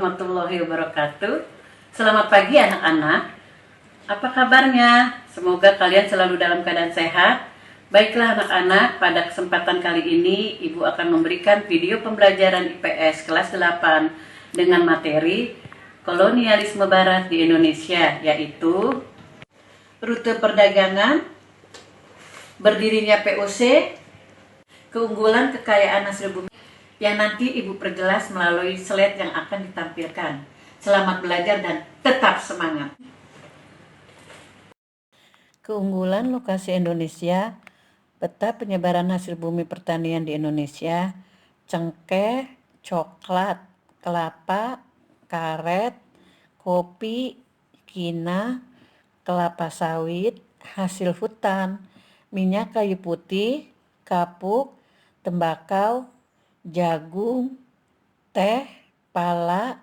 warahmatullahi wabarakatuh. Selamat pagi anak-anak. Apa kabarnya? Semoga kalian selalu dalam keadaan sehat. Baiklah anak-anak, pada kesempatan kali ini Ibu akan memberikan video pembelajaran IPS kelas 8 dengan materi kolonialisme barat di Indonesia, yaitu rute perdagangan, berdirinya POC, keunggulan kekayaan hasil bumi, yang nanti Ibu perjelas melalui slide yang akan ditampilkan. Selamat belajar dan tetap semangat. Keunggulan lokasi Indonesia, peta penyebaran hasil bumi pertanian di Indonesia, cengkeh, coklat, kelapa, karet, kopi, kina, kelapa sawit, hasil hutan, minyak kayu putih, kapuk, tembakau, jagung, teh, pala,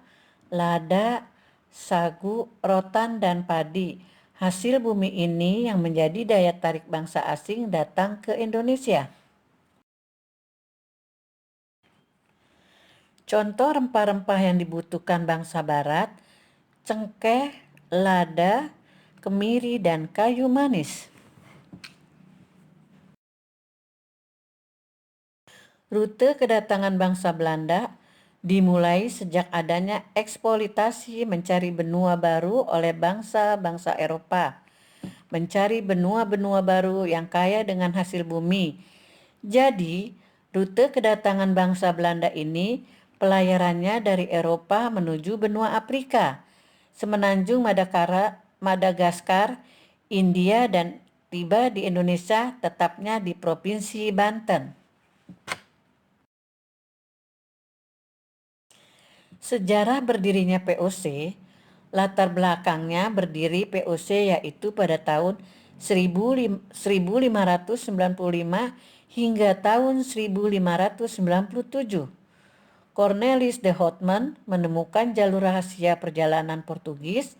lada, sagu, rotan, dan padi. Hasil bumi ini yang menjadi daya tarik bangsa asing datang ke Indonesia. Contoh rempah-rempah yang dibutuhkan bangsa barat: cengkeh, lada, kemiri, dan kayu manis. Rute kedatangan bangsa Belanda dimulai sejak adanya eksploitasi mencari benua baru oleh bangsa-bangsa Eropa, mencari benua-benua baru yang kaya dengan hasil bumi. Jadi, rute kedatangan bangsa Belanda ini pelayarannya dari Eropa menuju benua Afrika, semenanjung Madagaskar, India, dan tiba di Indonesia, tetapnya di Provinsi Banten. Sejarah berdirinya POC, latar belakangnya berdiri POC yaitu pada tahun 1595 hingga tahun 1597. Cornelis de Houtman menemukan jalur rahasia perjalanan Portugis.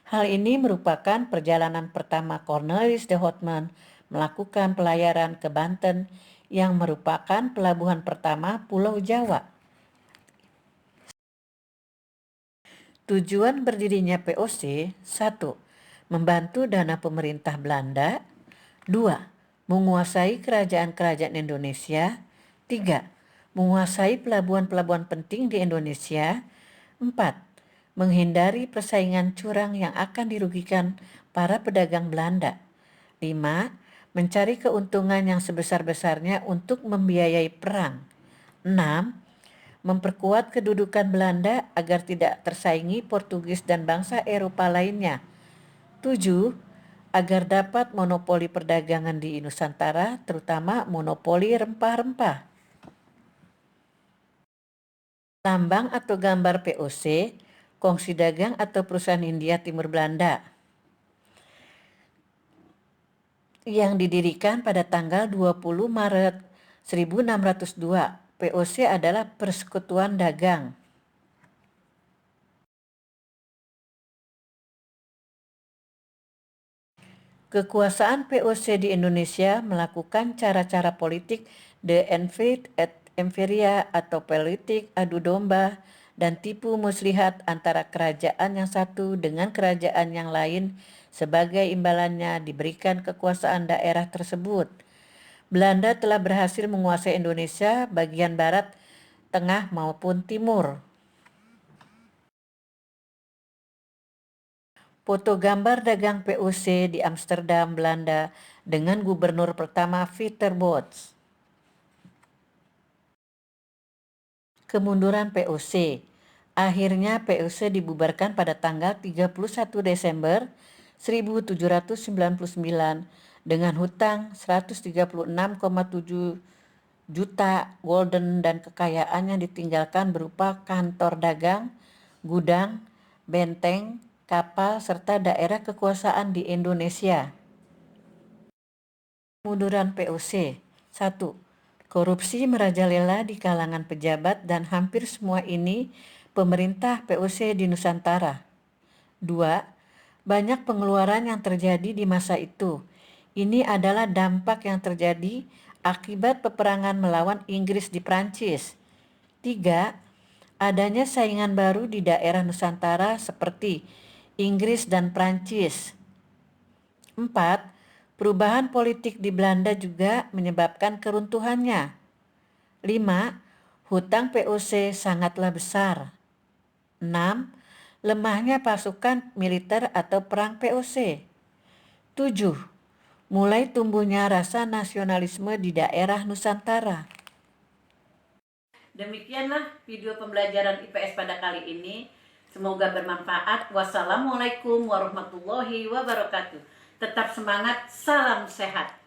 Hal ini merupakan perjalanan pertama Cornelis de Houtman melakukan pelayaran ke Banten yang merupakan pelabuhan pertama Pulau Jawa. Tujuan berdirinya POC: 1. Membantu dana pemerintah Belanda. 2. Menguasai kerajaan-kerajaan Indonesia. 3. Menguasai pelabuhan-pelabuhan penting di Indonesia. 4. Menghindari persaingan curang yang akan dirugikan para pedagang Belanda. 5. Mencari keuntungan yang sebesar-besarnya untuk membiayai perang. 6. Memperkuat kedudukan Belanda agar tidak tersaingi Portugis dan bangsa Eropa lainnya. 7. Agar dapat monopoli perdagangan di Nusantara, terutama monopoli rempah-rempah. Lambang atau gambar POC, kongsi dagang atau perusahaan Hindia Timur Belanda, yang didirikan pada tanggal 20 Maret 1602. POC adalah Persekutuan Dagang. Kekuasaan POC di Indonesia melakukan cara-cara politik de invade et imperia atau politik adu domba dan tipu muslihat antara kerajaan yang satu dengan kerajaan yang lain. Sebagai imbalannya diberikan kekuasaan daerah tersebut. Belanda telah berhasil menguasai Indonesia bagian barat, tengah maupun timur. Foto gambar dagang POC di Amsterdam, Belanda dengan gubernur pertama Pieter Both. Kemunduran POC. Akhirnya POC dibubarkan pada tanggal 31 Desember 1799 dengan hutang 136,7 juta gulden dan kekayaan yang ditinggalkan berupa kantor dagang, gudang, benteng, kapal, serta daerah kekuasaan di Indonesia. Kemunduran POC. 1. Korupsi merajalela di kalangan pejabat dan hampir semua ini pemerintah POC di Nusantara. 2. Banyak pengeluaran yang terjadi di masa itu. Ini adalah dampak yang terjadi akibat peperangan melawan Inggris di Prancis. 3. Adanya saingan baru di daerah Nusantara seperti Inggris dan Prancis. 4. Perubahan politik di Belanda juga menyebabkan keruntuhannya. 5. Hutang POC sangatlah besar. 6. Lemahnya pasukan militer atau perang POC. 7. Mulai tumbuhnya rasa nasionalisme di daerah Nusantara. Demikianlah video pembelajaran IPS pada kali ini. Semoga bermanfaat. Wassalamualaikum warahmatullahi wabarakatuh. Tetap semangat, salam sehat.